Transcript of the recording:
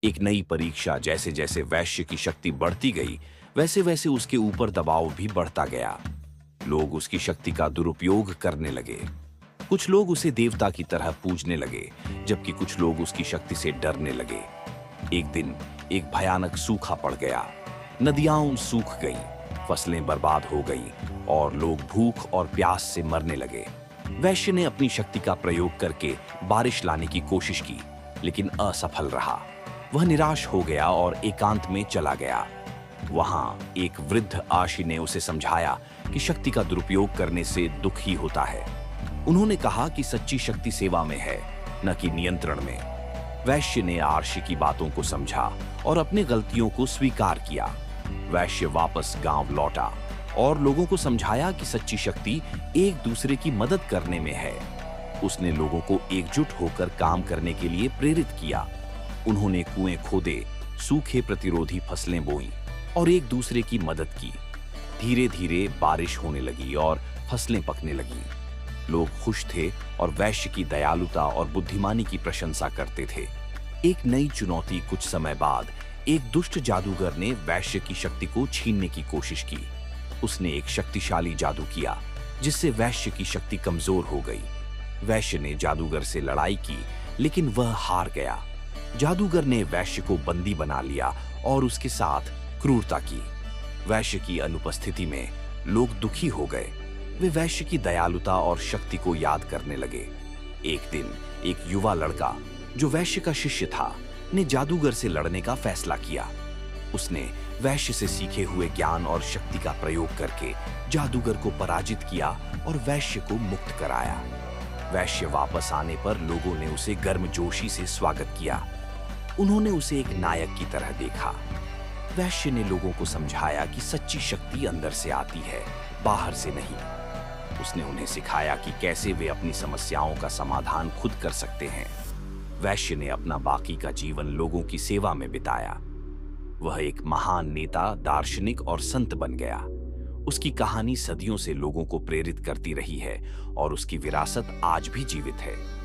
एक नई परीक्षा जैसे जैसे वैश्य की शक्ति बढ़ती गई, वैसे वैसे उसके ऊपर दबाव भी बढ़ता गया। लोग उसकी शक्ति का दुरुपयोग करने लगे। कुछ लोग उसे देवता की तरह पूजने लगे, जबकि कुछ लोग उसकी शक्ति से डरने लगे। एक दिन एक भयानक सूखा पड़ गया। नदियां सूख गईं, फसलें बर्बाद हो गईं और लोग भूख और प्यास से मरने लगे। वैश्य ने अपनी शक्ति का प्रयोग करके बारिश लाने की कोशिश की, लेकिन असफल रहा। वह निराश हो गया और एकांत में चला गया। वहां एक वृद्ध आशी ने उसे समझाया कि शक्ति का दुरुपयोग करने से दुख ही होता है। उन्होंने कहा कि सच्ची शक्ति सेवा में है, न कि नियंत्रण में। वैश्य ने आर्षि की बातों को समझा और अपनी गलतियों को स्वीकार किया। वैश्य वापस गांव लौटा और लोगों को समझाया कि सच्ची शक्ति एक दूसरे की मदद करने में है। उसने लोगों को एकजुट होकर काम करने के लिए प्रेरित किया। उन्होंने कुएं खोदे, सूखे प्रतिरोधी फसलें बोईं और एक दूसरे की मदद की। धीरे धीरे बारिश होने लगी और फसलें पकने लगीं। लोग खुश थे और वैश्य की दयालुता और बुद्धिमानी की प्रशंसा करते थे। एक नई चुनौती कुछ समय बाद एक दुष्ट जादूगर ने वैश्य की शक्ति को छीनने की कोशिश की। उसने एक शक्तिशाली जादू किया, जिससे वैश्य की शक्ति कमजोर हो गई। वैश्य ने जादूगर से लड़ाई की, लेकिन वह हार गया। जादूगर ने वैश्य को बंदी बना लिया और उसके साथ क्रूरता की। वैश्य की अनुपस्थिति में लोग दुखी हो गए। वे वैश्य की दयालुता और शक्ति को याद करने लगे। एक दिन एक युवा लड़का, जो वैश्य का शिष्य था, ने जादूगर से लड़ने का फैसला किया। उसने वैश्य से सीखे हुए ज्ञान और शक्ति का प्रयोग करके जादूगर को पराजित किया और वैश्य को मुक्त कराया। वैश्य वापस आने पर लोगों ने उसे गर्मजोशी से स्वागत किया। उन्होंने उसे एक नायक की तरह देखा। वैश्य ने लोगों को समझाया कि सच्ची शक्ति अंदर से आती है, बाहर से नहीं। उसने उन्हें सिखाया कि कैसे वे अपनी समस्याओं का समाधान खुद कर सकते हैं। वैश्य ने अपना बाकी का जीवन लोगों की सेवा में बिताया। वह एक महान नेता, दार्शनिक और संत बन गया। उसकी कहानी सदियों से लोगों को प्रेरित करती रही है और उसकी विरासत आज भी जीवित है।